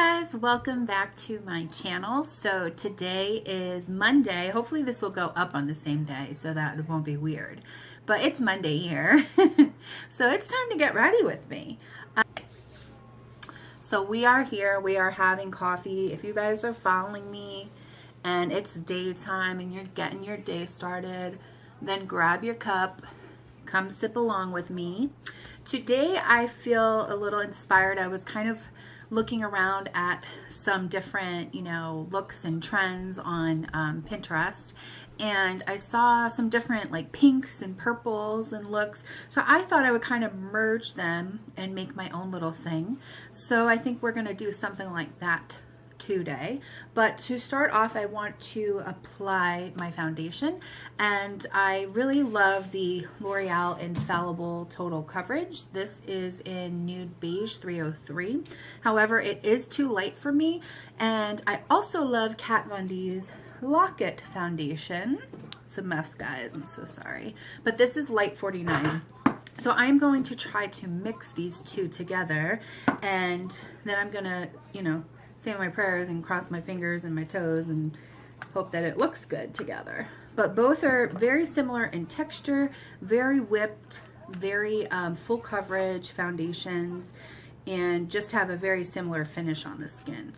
guys, welcome back to my channel. So today is Monday. Hopefully this will go up on the same day so that it won't be weird. But it's Monday here. So it's time to get ready with me. So we are here. We are having coffee. If you guys are following me and it's daytime and you're getting your day started, then grab your cup. Come sip along with me. Today I feel a little inspired. I was kind of looking around at some different, looks and trends on Pinterest, and I saw some different like pinks and purples and looks. So I thought I would kind of merge them and make my own little thing. So I think we're gonna do something like that today. But to start off, I want to apply my foundation, and I really love the L'Oreal Infallible Total Coverage. This is in Nude Beige 303. However, it is too light for me, and I also love Kat Von D's Lock-It foundation. It's a mess, guys, I'm so sorry, but this is light 49. So I'm going to try to mix these two together, and then I'm gonna, say my prayers and cross my fingers and my toes and hope that it looks good together. But both are very similar in texture, very whipped, very full coverage foundations, and just have a very similar finish on the skin.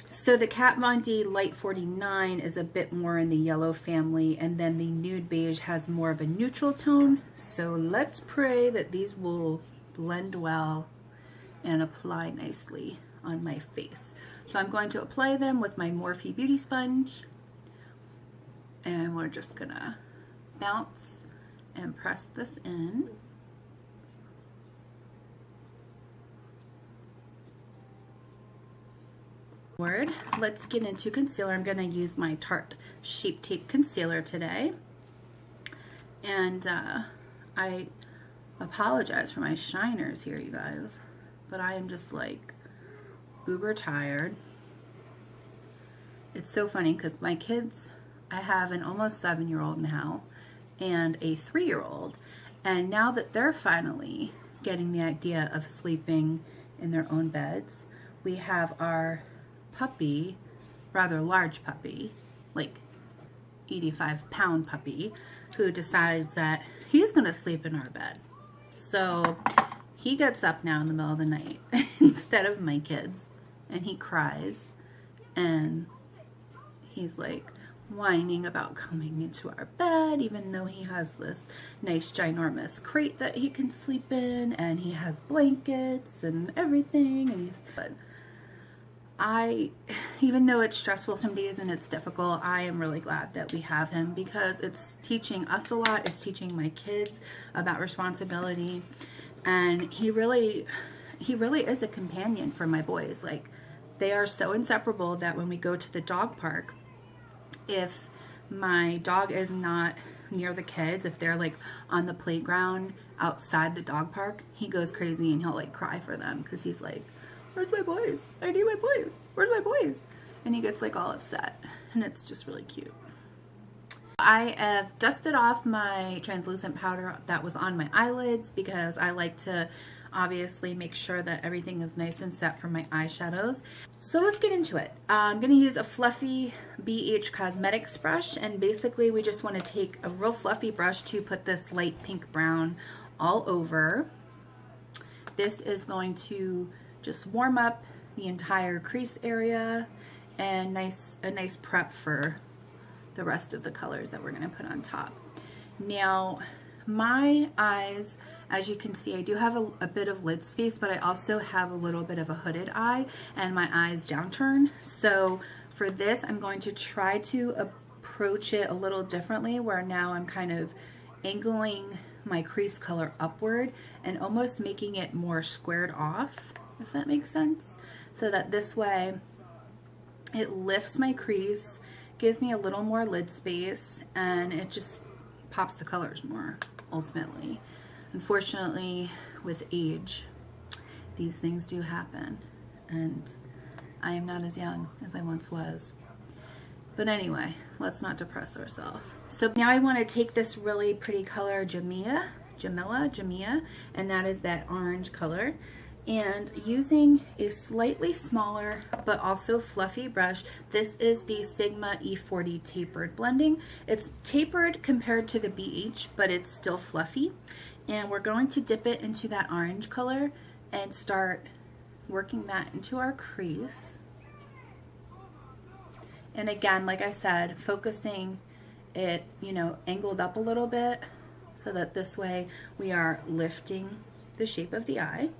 So the Kat Von D Light 49 is a bit more in the yellow family, and then the Nude Beige has more of a neutral tone. So let's pray that these will blend well and apply nicely on my face. So I'm going to apply them with my Morphe Beauty Sponge, and we're just gonna bounce and press this in. Let's get into concealer. I'm gonna use my Tarte Shape Tape Concealer today, and I apologize for my shiners here, you guys, but I am just like uber tired. It's so funny because my kids, I have an almost 7-year-old now and a 3-year-old, and now that they're finally getting the idea of sleeping in their own beds, we have our puppy, rather large puppy, like 85-pound puppy, who decides that he's gonna sleep in our bed. So he gets up now in the middle of the night instead of my kids, and he cries, and he's like whining about coming into our bed, even though he has this nice ginormous crate that he can sleep in, and he has blankets and everything, and but even though it's stressful some days and it's difficult, I am really glad that we have him, because it's teaching us a lot. It's teaching my kids about responsibility, and he really is a companion for my boys. Like, they are so inseparable that when we go to the dog park, if my dog is not near the kids, if they're like on the playground outside the dog park, he goes crazy and he'll like cry for them, because he's like, where's my boys? I need my boys. Where's my boys? And he gets like all upset, and it's just really cute. I have dusted off my translucent powder that was on my eyelids, because I like to obviously make sure that everything is nice and set for my eyeshadows. So let's get into it. I'm going to use a fluffy BH Cosmetics brush, and basically we just want to take a real fluffy brush to put this light pink brown all over. This is going to just warm up the entire crease area, and a nice prep for the rest of the colors that we're going to put on top. Now, my eyes, as you can see, I do have a bit of lid space, but I also have a little bit of a hooded eye, and my eyes downturn. So for this, I'm going to try to approach it a little differently, where now I'm kind of angling my crease color upward and almost making it more squared off, if that makes sense. So that this way it lifts my crease, gives me a little more lid space, and it just pops the colors more ultimately. Unfortunately, with age, these things do happen, and I am not as young as I once was. But anyway, let's not depress ourselves. So now I want to take this really pretty color, Juvia, and that is that orange color, And using a slightly smaller but also fluffy brush, this is the Sigma E40 tapered blending. It's tapered compared to the Beige, but it's still fluffy. And we're going to dip it into that orange color and start working that into our crease. And again, like I said, focusing it, you know, angled up a little bit so that this way we are lifting the shape of the eye.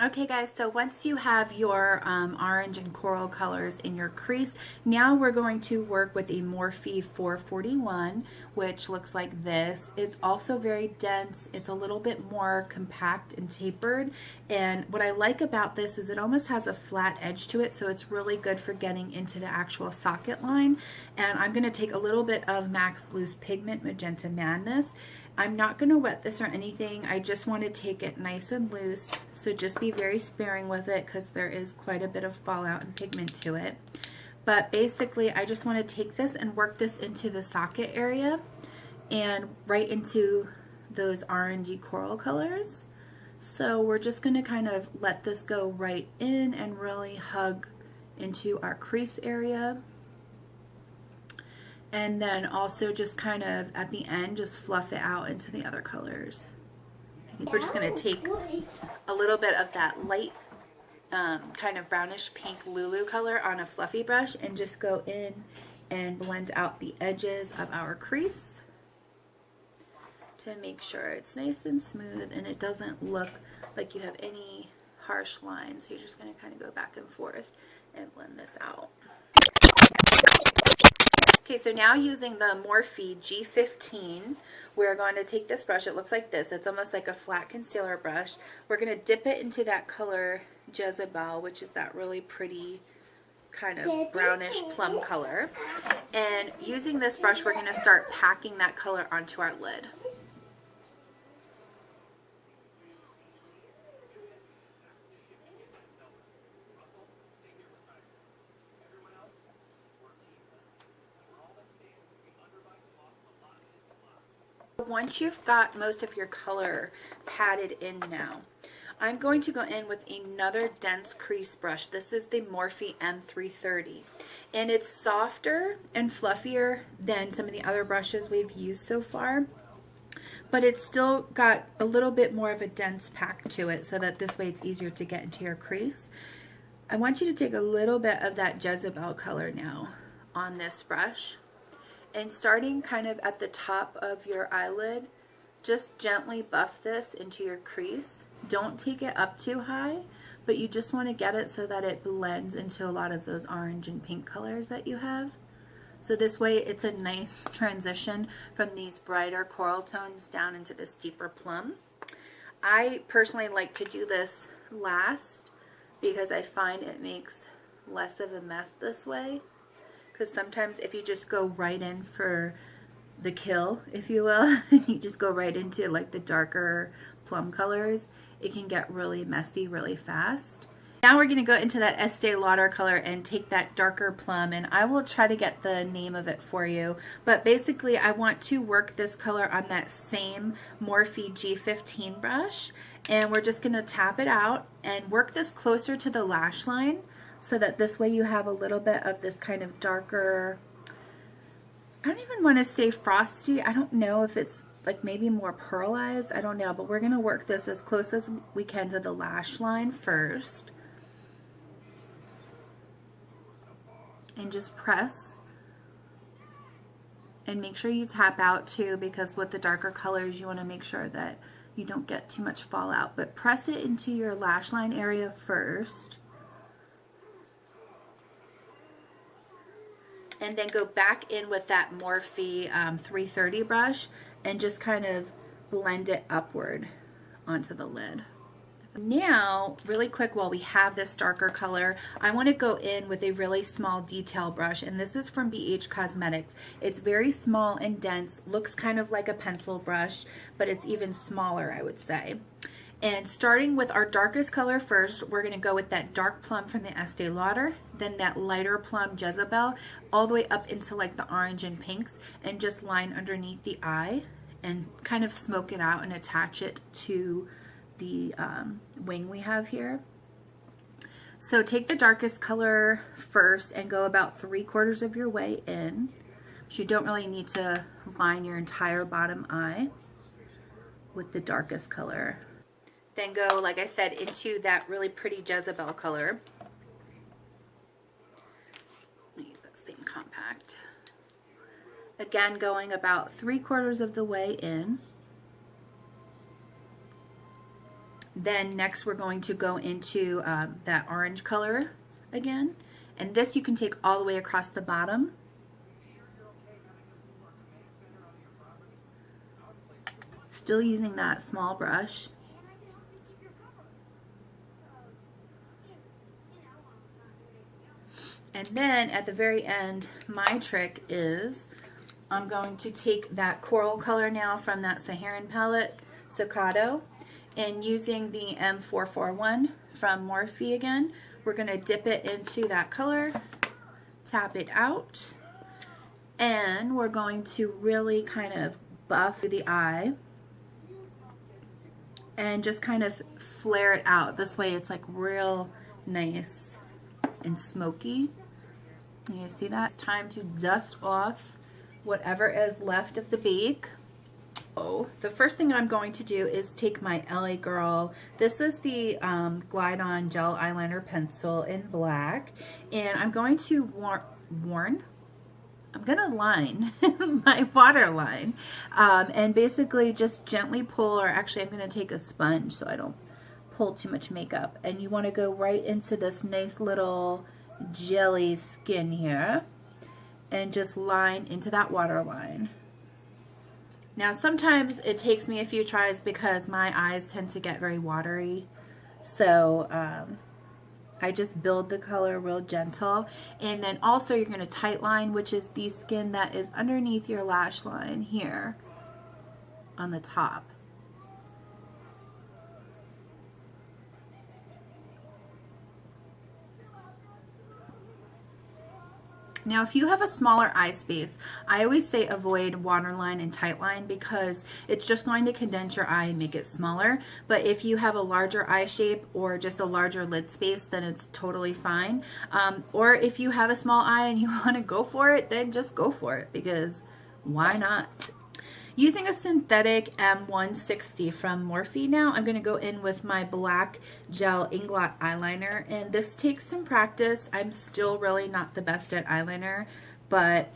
Okay guys, so once you have your orange and coral colors in your crease, now we're going to work with a Morphe 441, which looks like this. It's also very dense. It's a little bit more compact and tapered. And what I like about this is it almost has a flat edge to it, so it's really good for getting into the actual socket line. And I'm going to take a little bit of MAC's Loose Pigment Magenta Madness. I'm not going to wet this or anything. I just want to take it nice and loose, so just be very sparing with it because there is quite a bit of fallout and pigment to it. But basically, I just want to take this and work this into the socket area and right into those orangey coral colors. So we're just going to kind of let this go right in and really hug into our crease area. And then also just kind of at the end, just fluff it out into the other colors. We're just going to take a little bit of that light kind of brownish pink Lulu color on a fluffy brush and just go in and blend out the edges of our crease to make sure it's nice and smooth and it doesn't look like you have any harsh lines. So you're just going to kind of go back and forth and blend this out. Okay, so now using the Morphe G15, we're going to take this brush. It looks like this. It's almost like a flat concealer brush. We're going to dip it into that color Jezebel, which is that really pretty kind of brownish plum color. And using this brush, we're going to start packing that color onto our lid. Once you've got most of your color patted in now, I'm going to go in with another dense crease brush. This is the Morphe M330, and it's softer and fluffier than some of the other brushes we've used so far, but it's still got a little bit more of a dense pack to it so that this way it's easier to get into your crease. I want you to take a little bit of that Jezebel color now on this brush. And starting kind of at the top of your eyelid, just gently buff this into your crease. Don't take it up too high, but you just want to get it so that it blends into a lot of those orange and pink colors that you have. So this way it's a nice transition from these brighter coral tones down into this deeper plum. I personally like to do this last because I find it makes less of a mess this way. Because sometimes if you just go right in for the kill, if you will, and you just go right into like the darker plum colors, it can get really messy really fast. Now we're going to go into that Estee Lauder color and take that darker plum, and I will try to get the name of it for you. But basically I want to work this color on that same Morphe G15 brush, and we're just going to tap it out and work this closer to the lash line, so that this way you have a little bit of this kind of darker, I don't even want to say frosty, I don't know if it's like maybe more pearlized, I don't know, but we're going to work this as close as we can to the lash line first. And just press. And make sure you tap out too, because with the darker colors you want to make sure that you don't get too much fallout. But press it into your lash line area first. And then go back in with that Morphe 330 brush and just kind of blend it upward onto the lid, if Now, really quick, while we have this darker color, I want to go in with a really small detail brush, and this is from Beige Cosmetics. It's very small and dense, looks kind of like a pencil brush, but it's even smaller, I would say. And starting with our darkest color first, we're going to go with that dark plum from the Estee Lauder, then that lighter plum Jezebel, all the way up into like the orange and pinks, and just line underneath the eye and kind of smoke it out and attach it to the wing we have here. So take the darkest color first and go about 3/4 of your way in. So you don't really need to line your entire bottom eye with the darkest color. Then go, like I said, into that really pretty Jezebel color. Let me use that same compact. Again, going about 3/4 of the way in. Then next we're going to go into that orange color again. And this you can take all the way across the bottom. Still using that small brush. And then at the very end, my trick is I'm going to take that coral color now from that Saharan palette, Staccato, and using the M441 from Morphe again, we're going to dip it into that color, tap it out, and we're going to really kind of buff the eye and just kind of flare it out. This way it's like real nice and smoky. You see that? It's time to dust off whatever is left of the beak. So the first thing I'm going to do is take my LA Girl. This is the Glide On Gel Eyeliner Pencil in black. And I'm going to I'm going to line my waterline. And basically just gently pull, or actually I'm going to take a sponge so I don't pull too much makeup. And you want to go right into this nice little jelly skin here and just line into that waterline. Now sometimes it takes me a few tries because my eyes tend to get very watery, so I just build the color real gentle. And then also you're going to tight line, which is the skin that is underneath your lash line here on the top. Now, if you have a smaller eye space, I always say avoid waterline and tightline because it's just going to condense your eye and make it smaller. But if you have a larger eye shape or just a larger lid space, then it's totally fine. Or if you have a small eye and you want to go for it, then just go for it because why not? Using a synthetic M160 from Morphe now, I'm going to go in with my black gel Inglot eyeliner, and this takes some practice. I'm still really not the best at eyeliner, but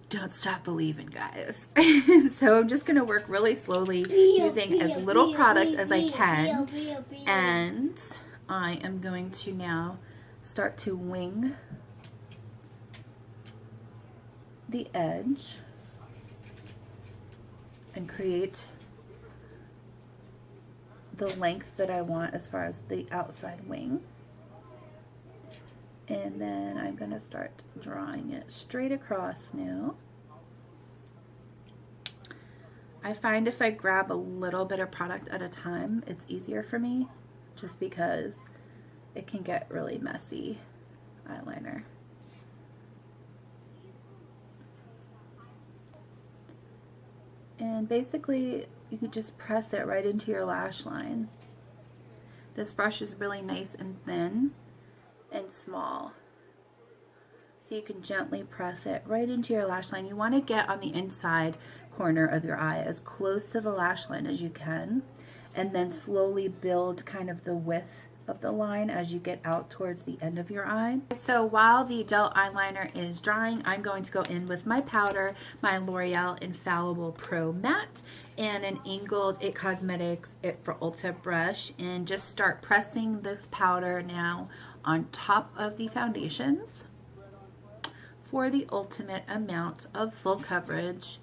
don't stop believing, guys. So I'm just going to work really slowly using as little product as I can, and I am going to now start to wing the edge and create the length that I want as far as the outside wing. And then I'm going to start drawing it straight across now. I find if I grab a little bit of product at a time, it's easier for me just because it can get really messy eyeliner. And basically, you could just press it right into your lash line. This brush is really nice and thin and small. So you can gently press it right into your lash line. You want to get on the inside corner of your eye as close to the lash line as you can, and then slowly build kind of the width of the line as you get out towards the end of your eye. So while the gel eyeliner is drying, I'm going to go in with my powder, my L'Oreal Infallible Pro Matte, and an Inglot It Cosmetics It for Ulta brush, and just start pressing this powder now on top of the foundations for the ultimate amount of full coverage.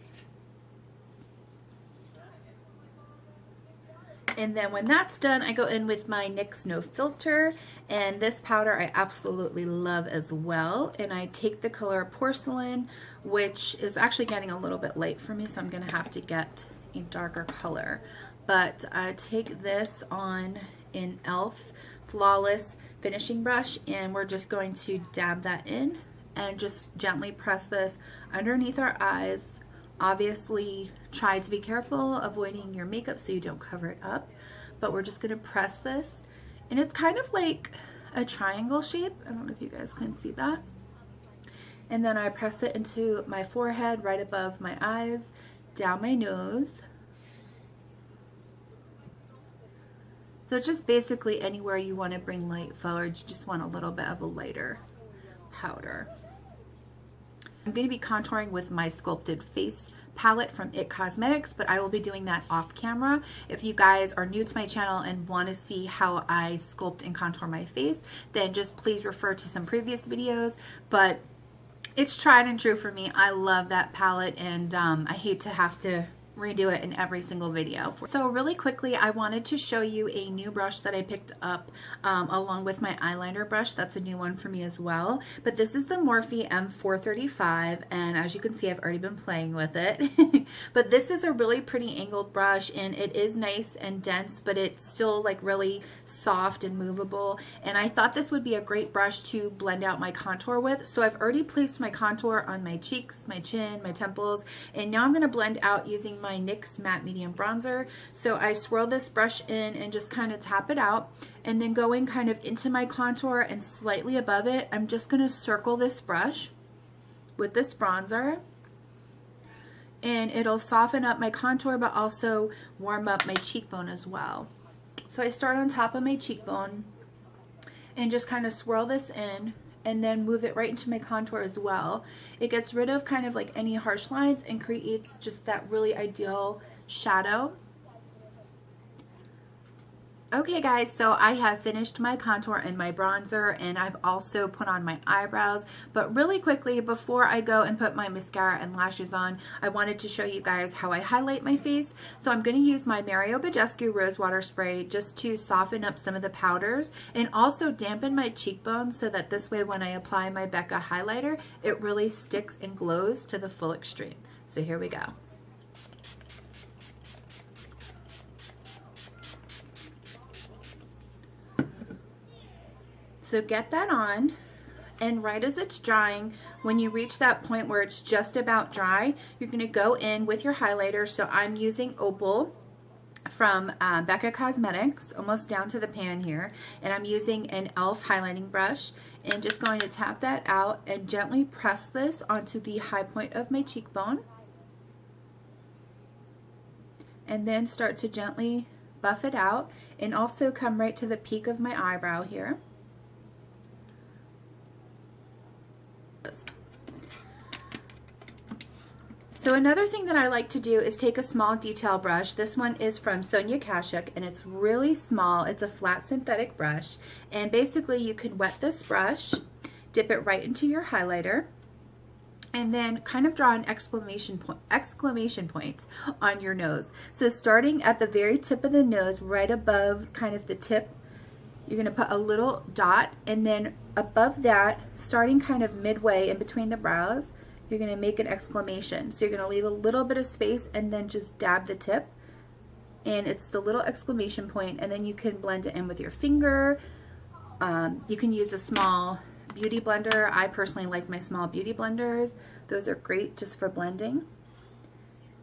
And then when that's done, I go in with my NYX No Filter, and this powder I absolutely love as well. And I take the color Porcelain, which is actually getting a little bit light for me, so I'm going to have to get a darker color. But I take this on an e.l.f. Flawless finishing brush, and we're just going to dab that in and just gently press this underneath our eyes. Obviously, try to be careful avoiding your makeup so you don't cover it up, but we're just going to press this, and it's kind of like a triangle shape. I don't know if you guys can see that. And then I press it into my forehead, right above my eyes, down my nose. So it's just basically anywhere you want to bring light forward, you just want a little bit of a lighter powder. I'm going to be contouring with my Sculpted face palette from IT Cosmetics, but I will be doing that off camera. If you guys are new to my channel and want to see how I sculpt and contour my face, then just please refer to some previous videos. But it's tried and true for me. I love that palette, and I hate to have to redo it in every single video. So really quickly, I wanted to show you a new brush that I picked up along with my eyeliner brush. That's a new one for me as well. But this is the Morphe M435, and as you can see, I've already been playing with it. But this is a really pretty angled brush, and it is nice and dense, but it's still like really soft and movable. And I thought this would be a great brush to blend out my contour with. So I've already placed my contour on my cheeks, my chin, my temples, and now I'm going to blend out using my NYX Matte Medium Bronzer. So I swirl this brush in and just kind of tap it out, and then going kind of into my contour and slightly above it, I'm just going to circle this brush with this bronzer, and it'll soften up my contour but also warm up my cheekbone as well. So I start on top of my cheekbone and just kind of swirl this in, and then move it right into my contour as well. It gets rid of kind of like any harsh lines and creates just that really ideal shadow. Okay guys, so I have finished my contour and my bronzer, and I've also put on my eyebrows. But really quickly, before I go and put my mascara and lashes on, I wanted to show you guys how I highlight my face. So I'm going to use my Badescu Rosewater spray just to soften up some of the powders and also dampen my cheekbones, so that this way when I apply my Becca highlighter, it really sticks and glows to the full extreme. So here we go. So get that on, and right as it's drying, when you reach that point where it's just about dry, you're going to go in with your highlighter. So I'm using Opal from Becca Cosmetics, almost down to the pan here, and I'm using an e.l.f. highlighting brush, and just going to tap that out and gently press this onto the high point of my cheekbone, and then start to gently buff it out, and also come right to the peak of my eyebrow here. So another thing that I like to do is take a small detail brush. This one is from Sonia Kashuk, and it's really small. It's a flat synthetic brush, and basically you can wet this brush, dip it right into your highlighter, and then kind of draw an exclamation point on your nose. So starting at the very tip of the nose, right above kind of the tip, you're going to put a little dot, and then above that, starting kind of midway in between the brows, you're going to make an exclamation. So you're going to leave a little bit of space and then just dab the tip, and it's the little exclamation point, and then you can blend it in with your finger. You can use a small beauty blender. I personally like my small beauty blenders. Those are great just for blending.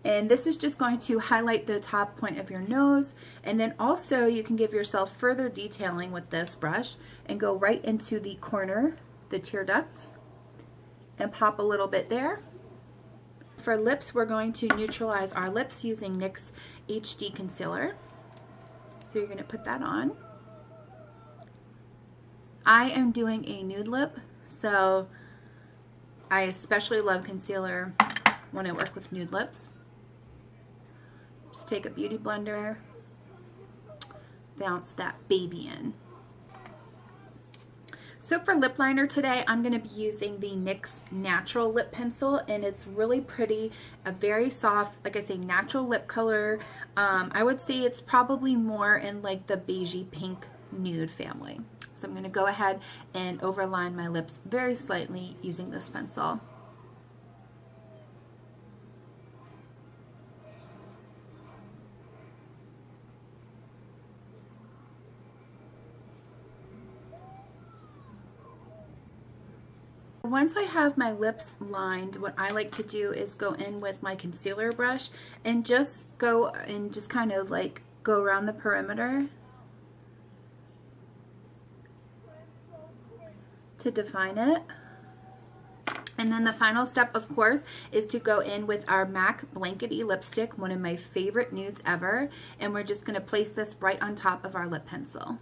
And this is just going to highlight the top point of your nose, and then also you can give yourself further detailing with this brush and go right into the corner, the tear ducts, and pop a little bit there. For lips, we're going to neutralize our lips using NYX HD Concealer. So you're going to put that on. I am doing a nude lip, so I especially love concealer when I work with nude lips. Just take a beauty blender, bounce that baby in. So for lip liner today, I'm going to be using the NYX Natural lip pencil, and it's really pretty, a very soft, like I say, natural lip color. I would say it's probably more in like the beigey pink nude family. So I'm going to go ahead and overline my lips very slightly using this pencil. Once I have my lips lined, what I like to do is go in with my concealer brush and just go and just kind of like go around the perimeter to define it. And then the final step, of course, is to go in with our MAC Blankety lipstick, one of my favorite nudes ever, and we're just going to place this right on top of our lip pencil.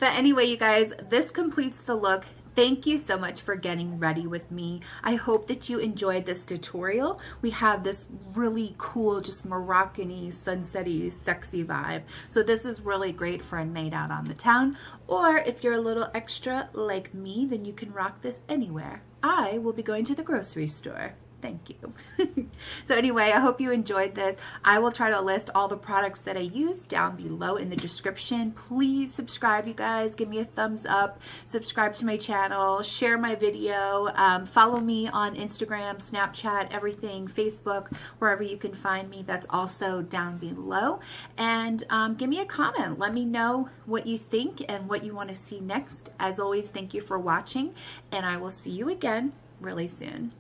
But anyway, you guys, this completes the look. Thank you so much for getting ready with me. I hope that you enjoyed this tutorial. We have this really cool, just Moroccan-y, sunset-y, sexy vibe. So this is really great for a night out on the town. Or if you're a little extra like me, then you can rock this anywhere. I will be going to the grocery store. Thank you. So anyway, I hope you enjoyed this. I will try to list all the products that I use down below in the description. Please subscribe, you guys. Give me a thumbs up. Subscribe to my channel. Share my video. Follow me on Instagram, Snapchat, everything, Facebook, wherever you can find me. That's also down below. And give me a comment. Let me know what you think and what you want to see next. As always, thank you for watching, and I will see you again really soon.